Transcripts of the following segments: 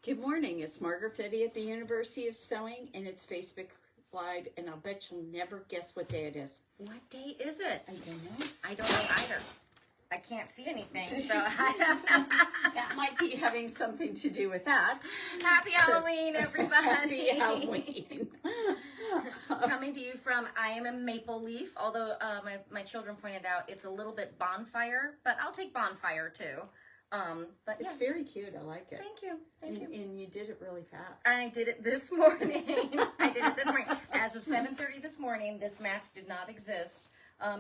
Good morning. It's Margaret Fitty at the University of Sewing, and it's Facebook Live, and I'll bet you'll never guess what day it is. What day is it? I don't know. I don't know either. I can't see anything, so I don't know. That might be having something to do with that. Happy Halloween, everybody. Happy Halloween. Coming to you from I Am a Maple Leaf, although my children pointed out it's a little bit bonfire, but I'll take bonfire too. But It's yeah. very cute. I like it. Thank you. And you did it really fast. I did it this morning. As of 7:30 this morning, this mask did not exist.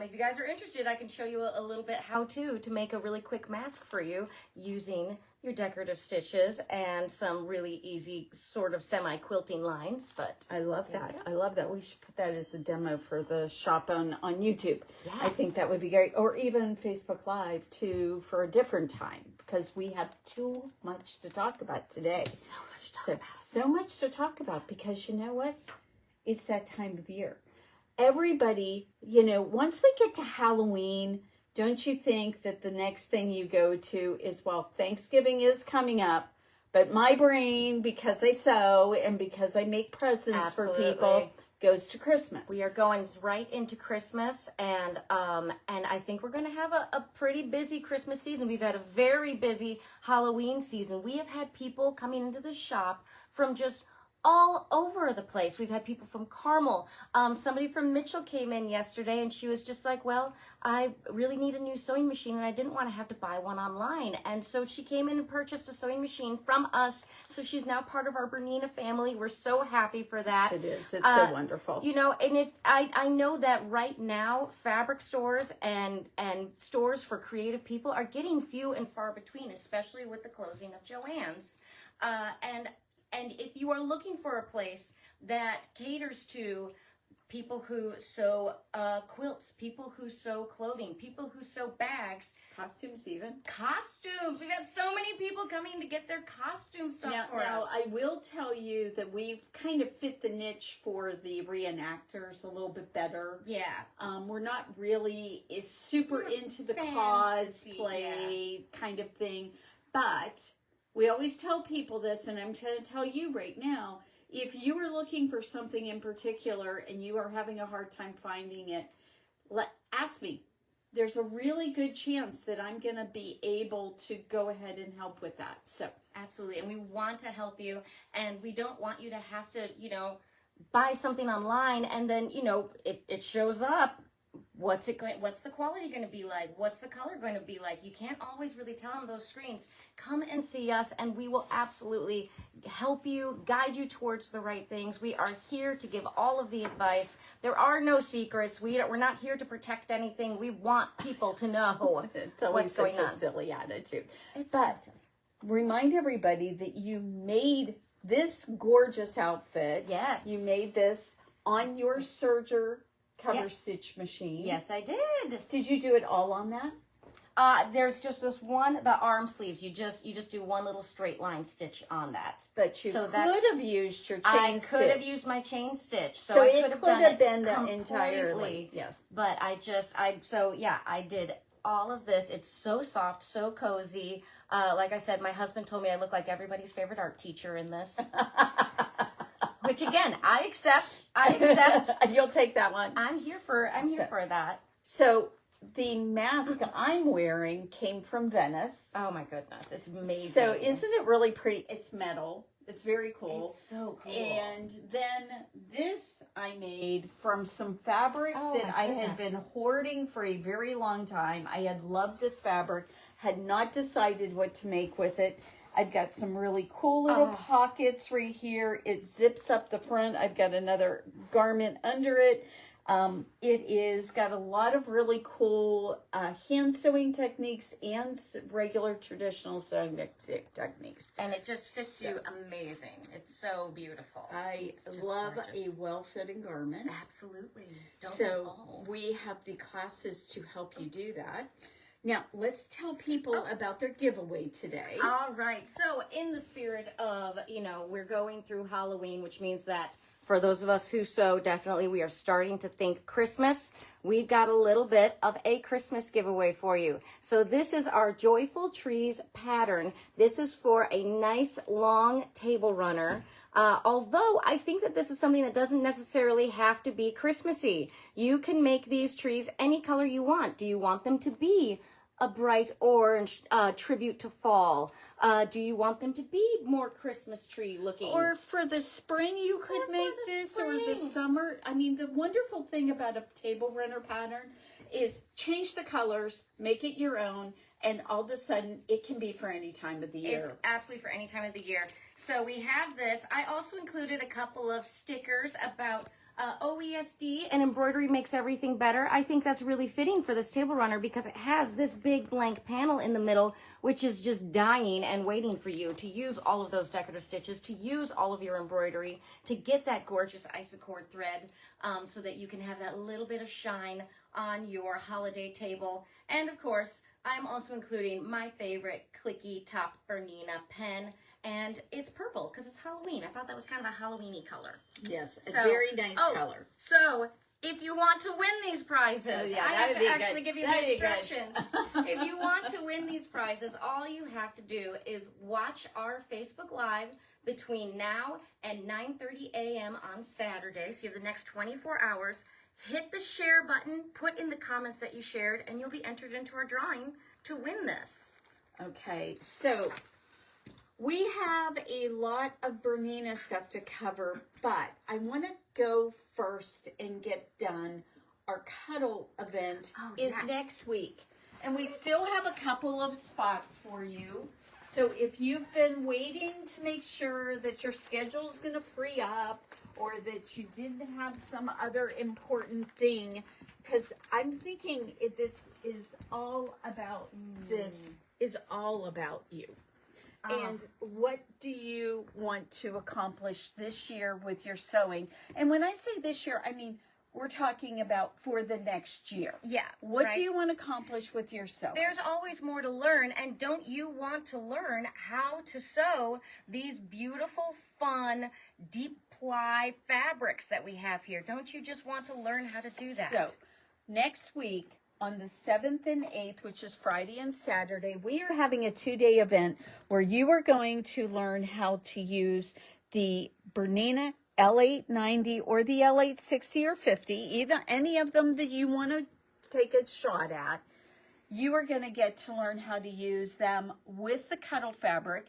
If you guys are interested, I can show you a little bit how to make a really quick mask for you using your decorative stitches and some really easy sort of semi-quilting lines. But I love that. I love that. We should put that as a demo for the shop on YouTube. Yes. I think that would be great. Or even Facebook Live too for a different time, because we have too much to talk about today. So much to talk about, because you know what? It's that time of year. Everybody, once we get to Halloween, don't you think that the next thing you go to is, well, Thanksgiving is coming up, but my brain, because I sew and because I make presents for people, goes to Christmas. we are going right into Christmas, and I think we're going to have a pretty busy Christmas season. We've had a very busy Halloween season. We have had people coming into the shop from just all over the place. We've had people from Carmel. Somebody from Mitchell came in yesterday, and she was just like, well, I really need a new sewing machine, and I didn't want to have to buy one online. And so she came in and purchased a sewing machine from us. So she's now part of our Bernina family. We're so happy for that. It is. It's so wonderful. And if I know that right now, fabric stores and stores for creative people are getting few and far between, especially with the closing of Joann's. And if you are looking for a place that caters to people who sew quilts, people who sew clothing, people who sew bags. Costumes even. Costumes. We've had so many people coming to get their costume stuff for us. Now, I will tell you that we've kind of fit the niche for the reenactors a little bit better. Yeah. We're not really super into the fantasy, cosplay kind of thing, but we always tell people this, and I'm going to tell you right now, if you are looking for something in particular and you are having a hard time finding it, ask me. There's a really good chance that I'm going to be able to go ahead and help with that. So Absolutely. And we want to help you, and we don't want you to have to, buy something online and then, it shows up. What's the quality going to be like? What's the color going to be like? You can't always really tell on those screens. Come and see us, and we will absolutely help you, guide you towards the right things. We are here to give all of the advice. There are no secrets. We're not here to protect anything. We want people to know it's always what's such going on. a silly attitude. It's But so silly. remind everybody that you made this gorgeous outfit. Yes. You made this on your serger cover stitch machine. Yes, I did. Did you do it all on that? There's just this one, the arm sleeves. You just do one little straight line stitch on that. But you So could that's- have used your chain I stitch. could have used my chain stitch, So I it could have could done have it been the completely. entirely. Yes. But I did all of this. It's so soft, so cozy. Like I said, my husband told me I look like everybody's favorite art teacher in this. Which again, I accept. You'll take that one. I'm here for that. So the mask I'm wearing came from Venice. Oh my goodness, it's amazing. So isn't it really pretty? It's metal. It's very cool. It's so cool. And then this I made from some fabric Oh, that my I had goodness. been hoarding for a very long time. I had loved this fabric, had not decided what to make with it. I've got some really cool little pockets right here. It zips up the front. I've got another garment under it. It is got a lot of really cool hand sewing techniques and regular traditional sewing techniques. And it just fits you amazing. It's so beautiful. I It's just love gorgeous. a well-fitting garment. Absolutely. Don't they So all? we have the classes to help you do that. Now, let's tell people about their giveaway today. All right. So in the spirit of, we're going through Halloween, which means that for those of us who sew, definitely we are starting to think Christmas. we've got a little bit of a Christmas giveaway for you. So this is our Joyful Trees pattern. This is for a nice long table runner. Although I think that this is something that doesn't necessarily have to be Christmassy. You can make these trees any color you want. Do you want them to be a bright orange tribute to fall? Do you want them to be more Christmas tree looking? Or for the spring, you could make this, or the summer. I mean, the wonderful thing about a table runner pattern is change the colors, make it your own, and all of a sudden, it can be for any time of the year. It's absolutely for any time of the year. So we have this. I also included a couple of stickers about OESD and embroidery makes everything better. I think that's really fitting for this table runner because it has this big blank panel in the middle, which is just dying and waiting for you to use all of those decorative stitches, to use all of your embroidery, to get that gorgeous isocord thread so that you can have that little bit of shine on your holiday table. And of course, I'm also including my favorite clicky top Bernina pen. And it's purple because it's Halloween. I thought that was kind of a Halloween-y color. Yes, a very nice color. So if you want to win these prizes, I have to actually give you the instructions. If you want to win these prizes, all you have to do is watch our Facebook Live between now and 9:30 a.m. on Saturday. So you have the next 24 hours. Hit the share button, put in the comments that you shared, and you'll be entered into our drawing to win this. Okay, so we have a lot of Bernina stuff to cover, but I want to go first and get done. Our cuddle event is next week, and we still have a couple of spots for you. So if you've been waiting to make sure that your schedule is going to free up, or that you didn't have some other important thing, because I'm thinking this is all about you. And what do you want to accomplish this year with your sewing? And when I say this year, I mean, we're talking about for the next year. Yeah. What do you want to accomplish with your sewing? There's always more to learn, and don't you want to learn how to sew these beautiful, fun, deep ply fabrics that we have here? Don't you just want to learn how to do that? So, next week, on the 7th and 8th, which is Friday and Saturday, we are having a 2-day event where you are going to learn how to use the Bernina L890 or the L860 or 50, either any of them that you want to take a shot at. You are going to get to learn how to use them with the cuddle fabric,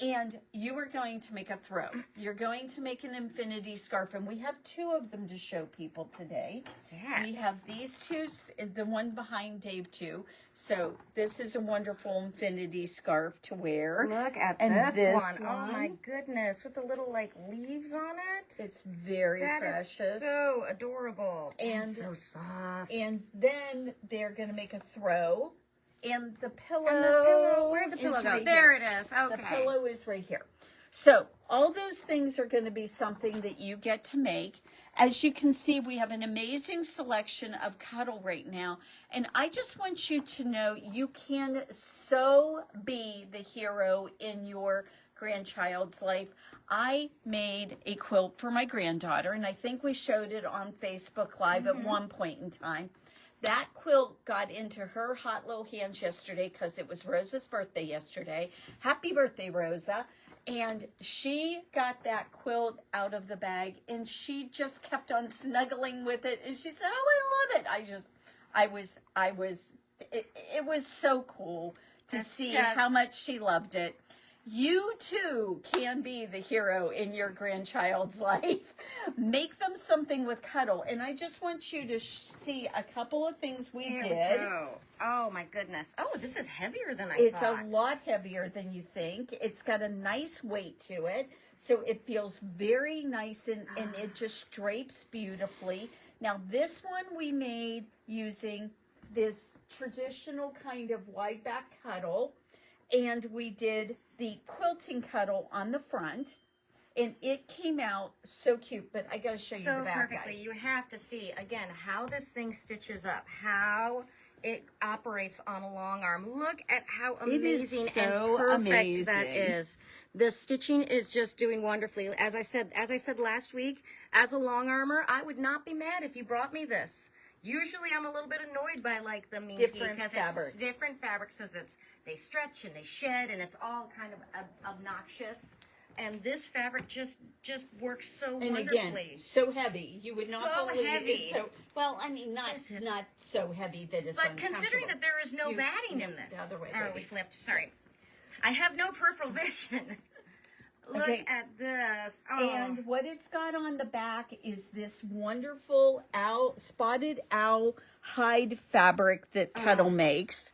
and you are going to make a throw. You're going to make an infinity scarf, and we have 2 of them to show people today. Yes. We have these 2, the one behind Dave too. So this is a wonderful infinity scarf to wear. Look at and this one. Oh my goodness, with the little like leaves on it. It's very precious. Is so adorable. And so soft. And then they're going to make a throw. And the pillow. Where'd the pillow go? Right there here. it is. Okay. The pillow is right here. So all those things are going to be something that you get to make. As you can see, we have an amazing selection of cuddle right now. And I just want you to know you can so be the hero in your grandchild's life. I made a quilt for my granddaughter, and I think we showed it on Facebook Live at one point in time. That quilt got into her hot little hands yesterday because it was Rosa's birthday yesterday. Happy birthday, Rosa. And she got that quilt out of the bag, and she just kept on snuggling with it. And she said, "Oh, I love it." It was so cool to see how much she loved it. You too can be the hero in your grandchild's life. Make them something with cuddle. And I just want you to see a couple of things we did. Oh my goodness. Oh, this is heavier than I thought. It's a lot heavier than you think. It's got a nice weight to it. So it feels very nice and it just drapes beautifully. Now this one we made using this traditional kind of wide back cuddle. And we did the quilting cuddle on the front, and it came out so cute. But I got to show you the back, perfectly. guys. You have to see again how this thing stitches up, how it operates on a long arm. Look at how amazing and perfect that is. The stitching is just doing wonderfully. As I said last week, as a long armor, I would not be mad if you brought me this. Usually I'm a little bit annoyed by like the minky Different because fabrics. it's different fabrics because they stretch and they shed and it's all kind of obnoxious. And this fabric just works so And wonderfully. again, so heavy. You would not So believe heavy. it's so, well, I mean, not so heavy that it's But uncomfortable. considering that there is no batting in this. The other way, Oh, baby. we flipped. Sorry. I have no peripheral vision. Look Okay. at this. Oh. And what it's got on the back is this wonderful spotted owl hide fabric that Cuddle makes.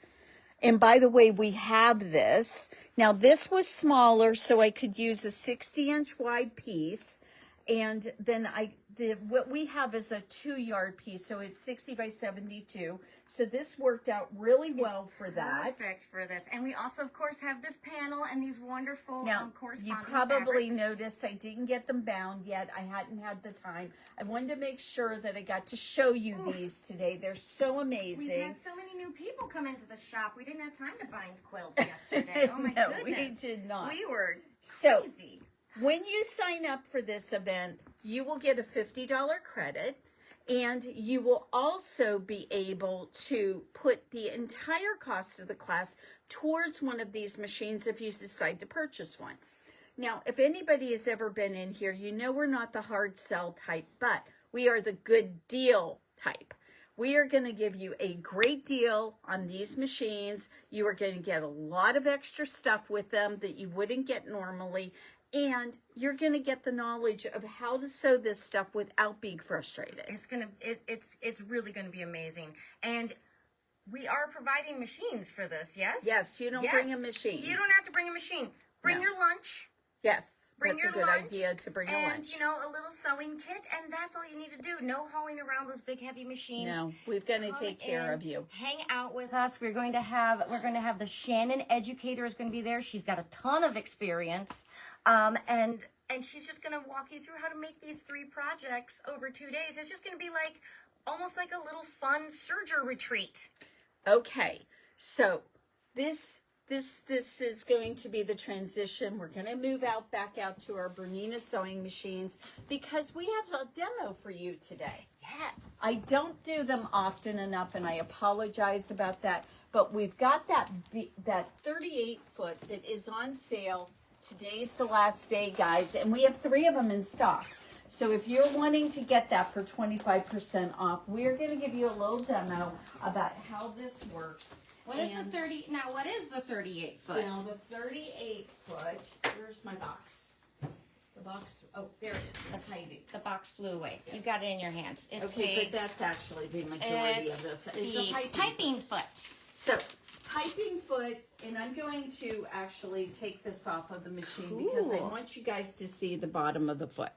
And by the way, we have this. Now, this was smaller, so I could use a 60-inch wide piece. And then what we have is a 2-yard piece, so it's 60 by 72. So this worked out really well for that. Perfect for this. And we also, of course, have this panel and these wonderful Now, you corresponding probably fabrics. noticed I didn't get them bound yet. I hadn't had the time. I wanted to make sure that I got to show you these today. They're so amazing. We've had so many new people come into the shop. We didn't have time to bind quilts yesterday. Oh, my No, goodness. we did not. We were So, crazy. when you sign up for this event, you will get a $50 credit. And you will also be able to put the entire cost of the class towards one of these machines if you decide to purchase one. Now, if anybody has ever been in here, you know we're not the hard sell type, but we are the good deal type. We are going to give you a great deal on these machines. You are going to get a lot of extra stuff with them that you wouldn't get normally. And you're going to get the knowledge of how to sew this stuff without being frustrated. It's really gonna be amazing. And we are providing machines for this, yes? Yes, you don't bring a machine. You don't have to bring a machine. Bring your lunch. Yes, Bring that's your a good lunch idea to bring a and, lunch. you know, a little sewing kit, and that's all you need to do. No hauling around those big heavy machines. No, we're going to Come take care in, of you. Hang out with us. We're going to have the Shannon educator is going to be there. She's got a ton of experience, and she's just going to walk you through how to make these 3 projects over 2 days. It's just going to be like almost like a little fun serger retreat. Okay, so this is going to be the transition. We're going to move back out to our Bernina sewing machines because we have a demo for you today. Yes. I don't do them often enough, and I apologize about that. But we've got that 38 foot that is on sale. Today's the last day, guys, and we have 3 of them in stock. So if you're wanting to get that for 25% off, we're going to give you a little demo about how this works. What is the 38 foot? Now the 38 foot, where's my box? The box, oh, there it is. It's hiding. The box flew away. Yes. You got it in your hands. It's Okay, but that's actually the majority of this. It's the a piping foot. So, piping foot, and I'm going to actually take this off of the machine because I Cool. want you guys to see the bottom of the foot.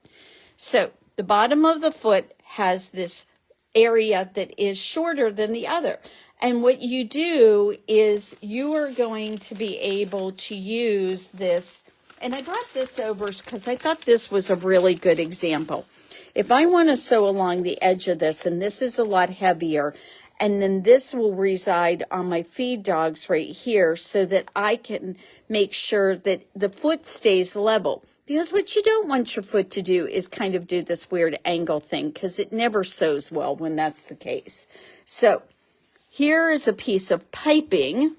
So, the bottom of the foot has this area that is shorter than the other. And what you do is you are going to be able to use this, and I brought this over because I thought this was a really good example. If I want to sew along the edge of this, and this is a lot heavier, and then this will reside on my feed dogs right here so that I can make sure that the foot stays level. Because what you don't want your foot to do is kind of do this weird angle thing because it never sews well when that's the case. So here is a piece of piping,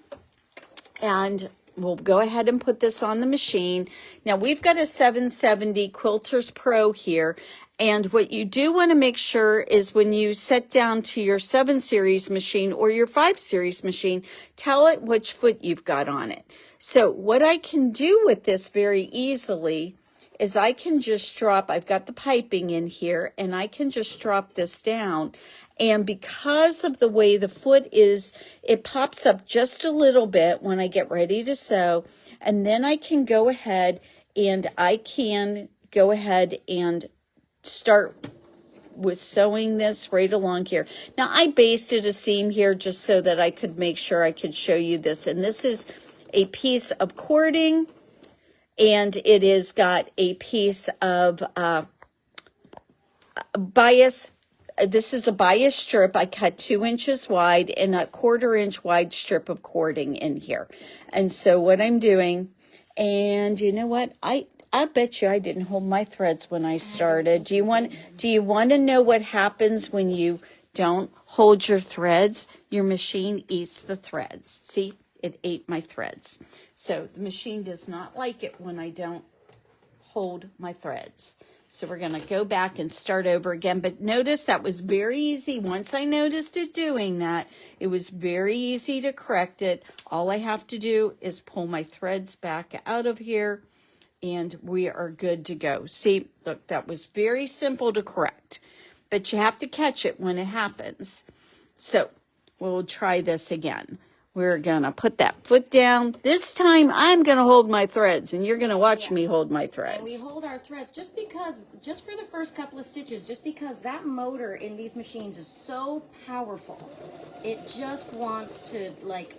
and we'll go ahead and put this on the machine. Now we've got a 770 Quilters Pro here, and what you do want to make sure is when you set down to your 7 series machine or your 5 series machine, tell it which foot you've got on it. So what I can do with this very easily is I can just drop, I've got the piping in here, and I can just drop this down. And because of the way the foot is, it pops up just a little bit when I get ready to sew. And then I can go ahead and start with sewing this right along here. Now I basted a seam here just so that I could make sure I could show you this. And this is a piece of cording, and it has got a piece of bias. This is a bias strip. I cut 2 inches wide and a 1/4 inch wide strip of cording in here. And so what I'm doing, and you know what? I bet you I didn't hold my threads when I started. Do you want to know what happens when you don't hold your threads. Your machine eats the threads. See, it ate my threads. So the machine does not like it when I don't hold my threads. So we're going to go back and start over again. But notice that was very easy. Once I noticed it doing that, it was very easy to correct it. All I have to do is pull my threads back out of here, and we are good to go. See, look, that was very simple to correct. But you have to catch it when it happens. So we'll try this again. We're going to put that foot down. This time, I'm going to hold my threads, and you're going to watch me hold my threads. And we hold our threads just for the first couple of stitches, just because that motor in these machines is so powerful. It just wants to, like,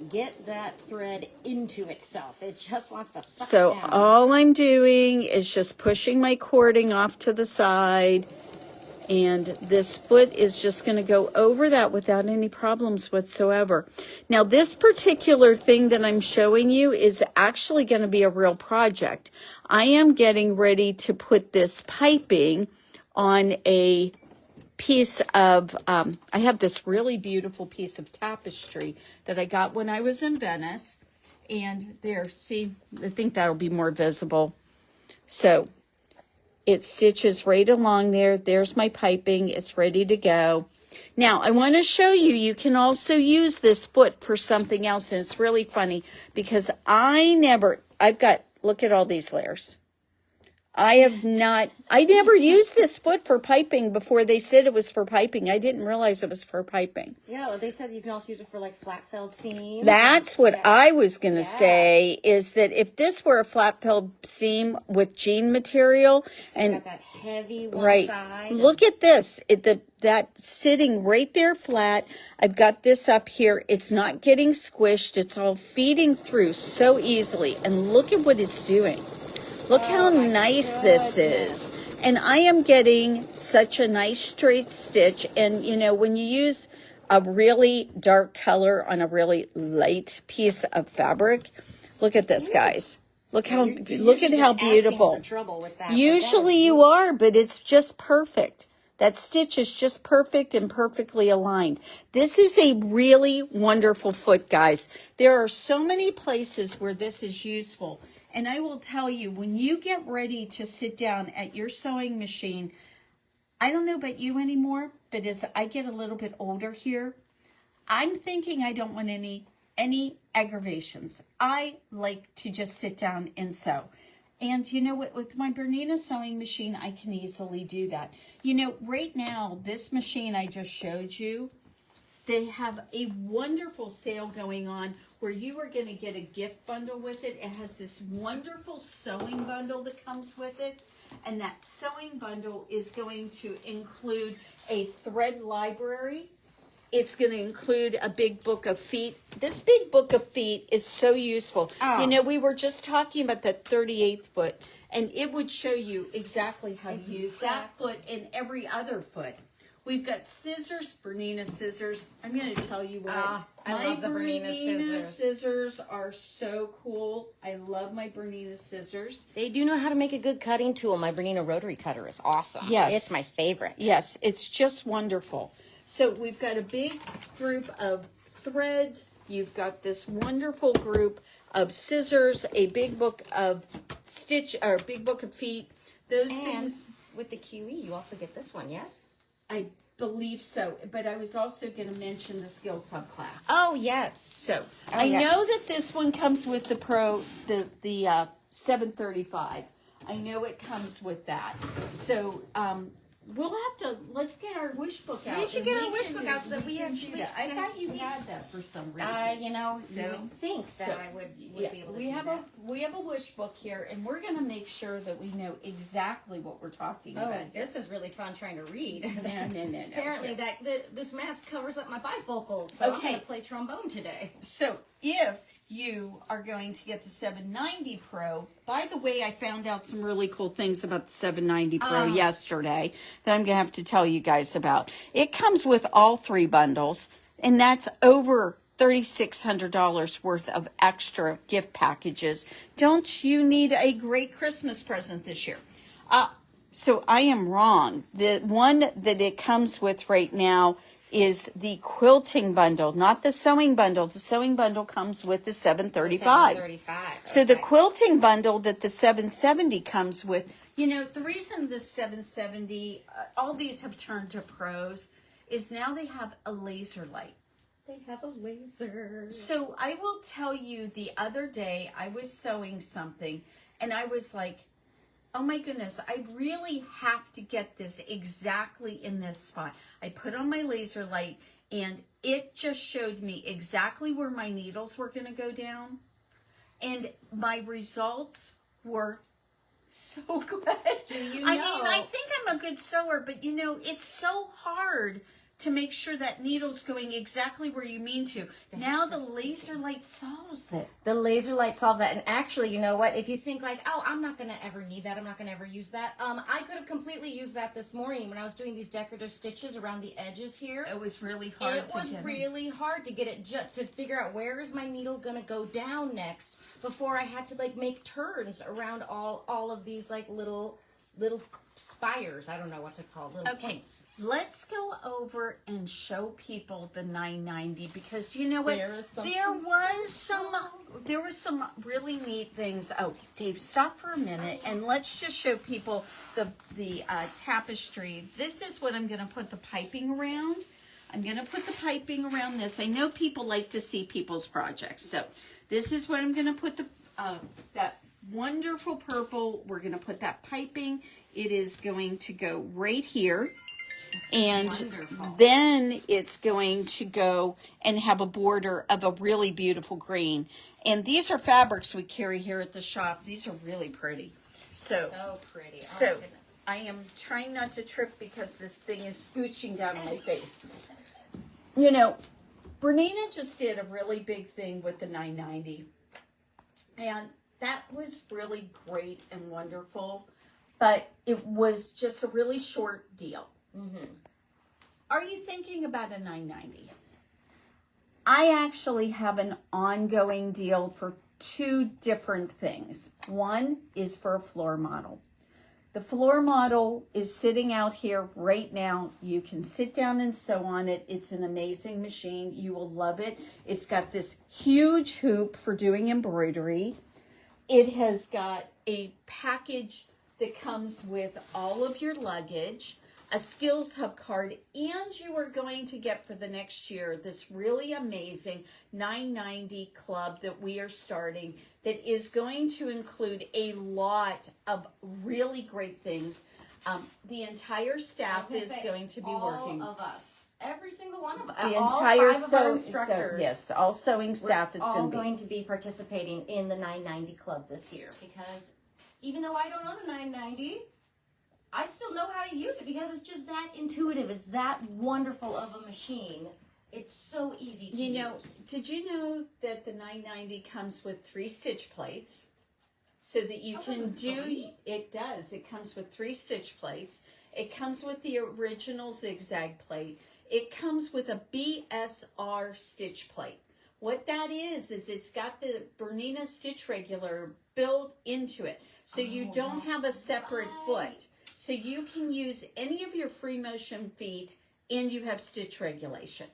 get that thread into itself. It just wants to suck it down. All I'm doing is just pushing my cording off to the side. And this foot is just going to go over that without any problems whatsoever. Now, this particular thing that I'm showing you is actually going to be a real project. I am getting ready to put this piping on a piece of, I have this really beautiful piece of tapestry that I got when I was in Venice. And there, see, I think that'll be more visible. So it stitches right along there. There's my piping. It's ready to go. Now, I want to show you, you can also use this foot for something else. And it's really funny because look at all these layers. I never used this foot for piping before they said it was for piping. I didn't realize it was for piping. Yeah, they said you can also use it for, like, flat-felled seams. That's what I was going to say, is that if this were a flat-felled seam with jean material, so and got that heavy one side. Look at this. That sitting right there flat. I've got this up here. It's not getting squished. It's all feeding through so easily. And look at what it's doing. Look how nice this is. And I am getting such a nice straight stitch. And, you know, when you use a really dark color on a really light piece of fabric, look at this, guys. Look at how beautiful. Usually you are, but it's just perfect. That stitch is just perfect and perfectly aligned. This is a really wonderful foot, guys. There are so many places where this is useful. And I will tell you, when you get ready to sit down at your sewing machine, I don't know about you anymore, but as I get a little bit older here, I'm thinking I don't want any aggravations. I like to just sit down and sew. And you know what, with my Bernina sewing machine, I can easily do that. You know, right now, this machine I just showed you, they have a wonderful sale going on where you are going to get a gift bundle with it. It has this wonderful sewing bundle that comes with it. And that sewing bundle is going to include a thread library. It's going to include a big book of feet. This big book of feet is so useful. Oh. You know, we were just talking about that 38th foot, and it would show you exactly how to use that foot and every other foot. We've got scissors, Bernina scissors. I'm going to tell you what. I love the Bernina scissors are so cool. I love my Bernina scissors. They do know how to make a good cutting tool. My Bernina rotary cutter is awesome. Yes. It's my favorite. Yes, it's just wonderful. So we've got a big group of threads. You've got this wonderful group of scissors, a big book of big book of feet. Those things. With the QE, you also get this one, yes? I believe so, but I was also going to mention the Skills Hub class. Oh, yes. So I know that this one comes with the 735. I know it comes with that. So we'll have to, let's get our wish book out. We should get our wish book out so that we can actually do that. I thought you had that for some reason. You know, so you would think that I would be able to do that. We have a wish book here, and we're going to make sure that we know exactly what we're talking about. This is really fun trying to read. No. Apparently this mask covers up my bifocals, so I'm going to play trombone today. So if you are going to get the 790 Pro, by the way, I found out some really cool things about the 790 Pro yesterday that I'm going to have to tell you guys about. It comes with all 3 bundles, and that's over $3,600 worth of extra gift packages. Don't you need a great Christmas present this year? so I am wrong. The one that it comes with right now is the quilting bundle, not the sewing bundle. The sewing bundle comes with the 735. 735. So the quilting bundle that the 770 comes with, you know, the reason the 770, all these have turned to pros, is now they have a laser light. They have a laser. So I will tell you, the other day I was sewing something and I was like, oh my goodness, I really have to get this exactly in this spot. I put on my laser light and it just showed me exactly where my needles were going to go down. And my results were so good. Do you know? I mean, I think I'm a good sewer, but you know, it's so hard to make sure that needle's going exactly where you mean to. Now the laser light solves it. The laser light solves that. And actually, you know what? If you think like, oh, I'm not going to ever need that, I'm not going to ever use that. I could have completely used that this morning when I was doing these decorative stitches around the edges here. It was really hard to get. It was really hard to get it, to figure out where is my needle going to go down next before I had to like make turns around all of these like little spires. I don't know what to call little points. Let's go over and show people the 990 because you know what? There were some really neat things. Oh, Dave, stop for a minute and let's just show people the tapestry. This is what I'm going to put the piping around. I'm going to put the piping around this. I know people like to see people's projects, so this is what I'm going to put the that wonderful purple. We're going to put that piping. It is going to go right here. And wonderful. Then it's going to go and have a border of a really beautiful green. And these are fabrics we carry here at the shop. These are really pretty. So pretty. So I am trying not to trip because this thing is scooching down my face. You know, Bernina just did a really big thing with the 990. And that was really great and wonderful. But it was just a really short deal. Mm-hmm. Are you thinking about a 990? I actually have an ongoing deal for two different things. One is for a floor model. The floor model is sitting out here right now. You can sit down and sew on it. It's an amazing machine. You will love it. It's got this huge hoop for doing embroidery. It has got a package that comes with all of your luggage, a Skills Hub card, and you are going to get for the next year this really amazing 990 club that we are starting that is going to include a lot of really great things. The entire staff is going to be working. All of us. Every single one of us. The all entire 5 of our instructors. Yes, all sewing staff is going to be participating in the 990 club this year because even though I don't own a 990, I still know how to use it because it's just that intuitive. It's that wonderful of a machine. It's so easy to use. Did you know that the 990 comes with 3 stitch plates so that you can do, it does. It comes with 3 stitch plates. It comes with the original zigzag plate. It comes with a BSR stitch plate. What that is it's got the Bernina stitch regular built into it. So you don't have a separate foot. So you can use any of your free motion feet and you have stitch regulation.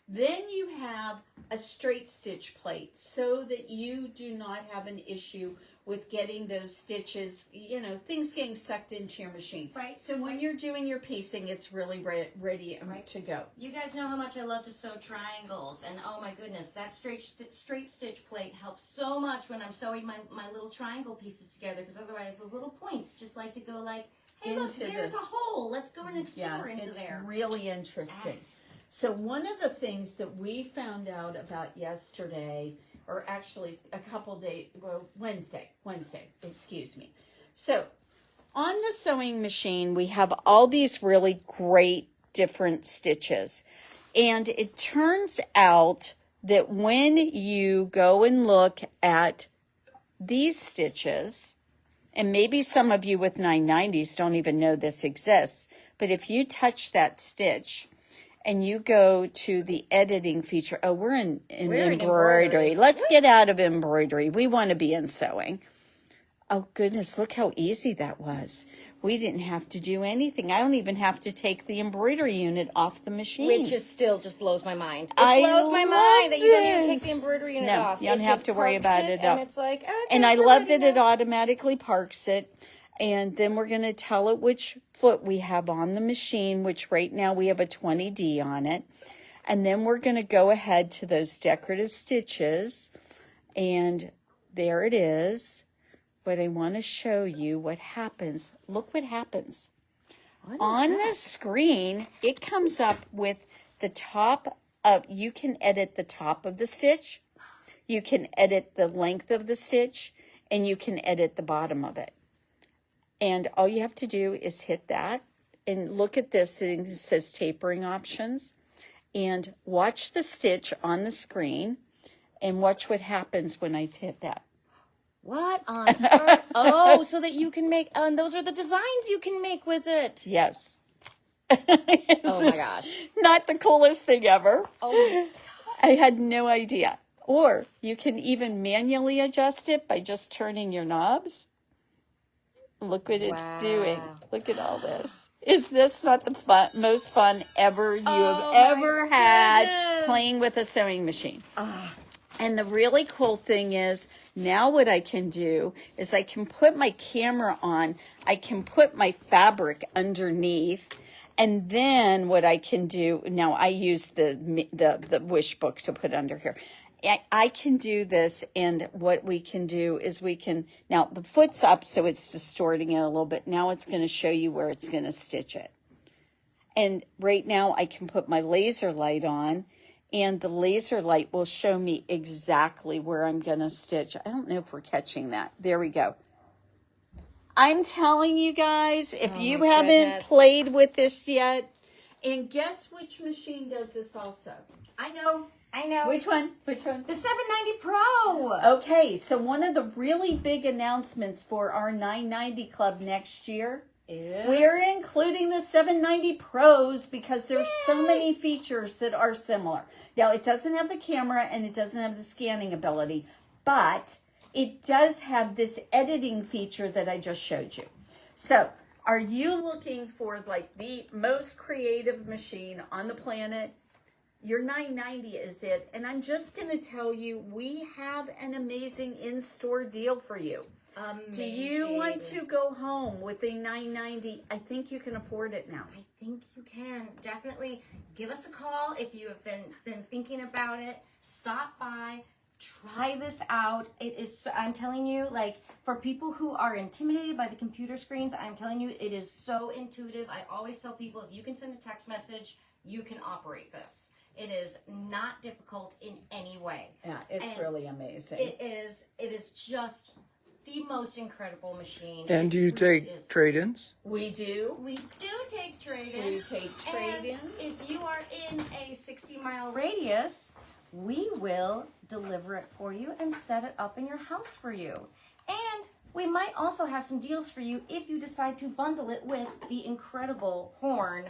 Then you have a straight stitch plate so that you do not have an issue with getting those stitches, you know, things getting sucked into your machine. Right. So when you're doing your piecing, it's really ready to go. You guys know how much I love to sew triangles, and oh my goodness, that straight stitch plate helps so much when I'm sewing my little triangle pieces together, because otherwise those little points just like to go like, hey, look, there's a hole. Let's go and explore into there. It's really interesting. So one of the things that we found out about yesterday, or actually a couple days, well, Wednesday, excuse me. So on the sewing machine, we have all these really great different stitches. And it turns out that when you go and look at these stitches, and maybe some of you with 990s don't even know this exists, but if you touch that stitch, and you go to the editing feature. Oh, we're in embroidery. Let's get out of embroidery. We want to be in sewing. Oh, goodness, look how easy that was. We didn't have to do anything. I don't even have to take the embroidery unit off the machine. Which is still just blows my mind. It blows my mind that you don't even take the embroidery unit off. You don't have to worry about it. And it's like, okay, and I love that it automatically parks it. And then we're going to tell it which foot we have on the machine, which right now we have a 20D on it. And then we're going to go ahead to those decorative stitches. And there it is. But I want to show you what happens. Look what happens. On the screen, it comes up with the top of, you can edit the top of the stitch, you can edit the length of the stitch, and you can edit the bottom of it. And all you have to do is hit that and look at this. It says tapering options. And watch the stitch on the screen and watch what happens when I hit that. What on earth? Oh, so that you can make, and those are the designs you can make with it. Yes. Oh my gosh. Not the coolest thing ever. Oh my God. I had no idea. Or you can even manually adjust it by just turning your knobs. Look what it's doing. Look at all this. Is this not the most fun ever you have ever had playing with a sewing machine? And the really cool thing is, now what I can do is I can put my camera on, I can put my fabric underneath, and then what I can do, now I use the wish book to put under here. I can do this, and what we can do is we can, now the foot's up so it's distorting it a little bit. Now it's going to show you where it's going to stitch it. And right now I can put my laser light on, and the laser light will show me exactly where I'm going to stitch. I don't know if we're catching that. There we go. I'm telling you guys, if you haven't played with this yet, and guess which machine does this also? I know. Which one? Which one? The 790 Pro. Okay, so one of the really big announcements for our 990 Club next year, we're including the 790 Pros because there's so many features that are similar. Now, it doesn't have the camera and it doesn't have the scanning ability, but it does have this editing feature that I just showed you. So, are you looking for like the most creative machine on the planet? Your 990 is it. And I'm just going to tell you, we have an amazing in-store deal for you. Amazing. Do you want to go home with a 990? I think you can afford it now. I think you can. Definitely give us a call if you have been thinking about it. Stop by. Try this out. It is, I'm telling you, like, for people who are intimidated by the computer screens, I'm telling you, it is so intuitive. I always tell people, if you can send a text message, you can operate this. It is not difficult in any way. Yeah, it's really amazing. It is just the most incredible machine. And do you take trade-ins? We do. We do take trade-ins. We take trade-ins. And if you are in a 60-mile radius, we will deliver it for you and set it up in your house for you. And we might also have some deals for you if you decide to bundle it with the incredible Horn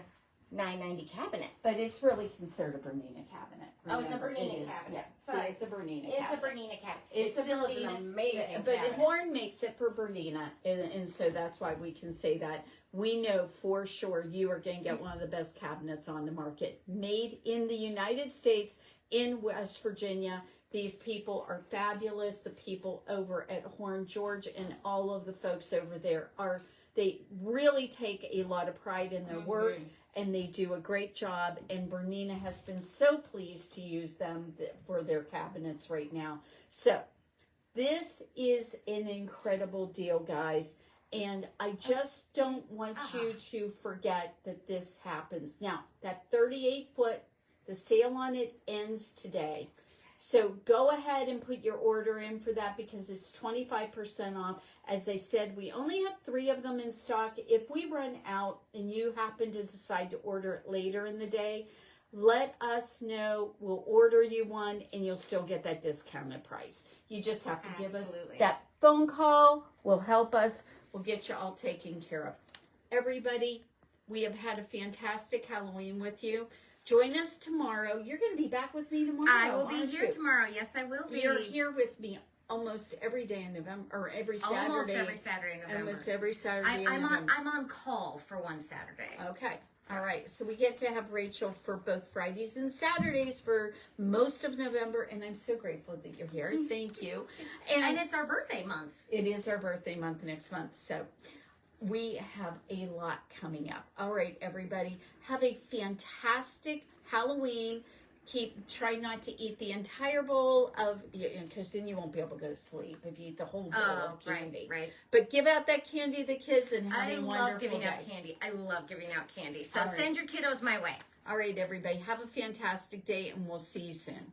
990 cabinet. But it's really considered a Bernina cabinet. Oh, it's a Remember, Bernina it is. cabinet. Yeah. Sorry. See, it's a Bernina It's cabinet. a Bernina cabinet. It still is an Bernina, amazing but cabinet. Horn makes it for Bernina, and so that's why we can say that. We know for sure you are going to get one of the best cabinets on the market. Made in the United States, in West Virginia. These people are fabulous. The people over at Horn, George, and all of the folks over there they really take a lot of pride in their work. And they do a great job, and Bernina has been so pleased to use them for their cabinets right now. So this is an incredible deal, guys, and I just don't want you to forget that this happens. Now, that 38-foot, the sale on it ends today. So go ahead and put your order in for that because it's 25% off. As I said, we only have 3 of them in stock. If we run out and you happen to decide to order it later in the day, let us know. We'll order you one and you'll still get that discounted price. You just have to give us that phone call. Will help us. We'll get you all taken care of. Everybody, we have had a fantastic Halloween with you. Join us tomorrow. You're going to be back with me tomorrow. I will be here tomorrow. Yes, I will be. You're here with me almost every day in November, or every Saturday. Almost every Saturday in November. Almost every Saturday in I'm November. on call for one Saturday. Okay. All right. So we get to have Rachel for both Fridays and Saturdays for most of November, and I'm so grateful that you're here. Thank you. And it's our birthday month. It is our birthday month next month, so we have a lot coming up. All right, everybody, have a fantastic Halloween. Try not to eat the entire bowl of, because then you won't be able to go to sleep if you eat the whole bowl of candy. Right. But give out that candy to the kids and have a wonderful I love giving day. out candy. I love giving out candy. So All right. send your kiddos my way. All right, everybody, have a fantastic day, and we'll see you soon.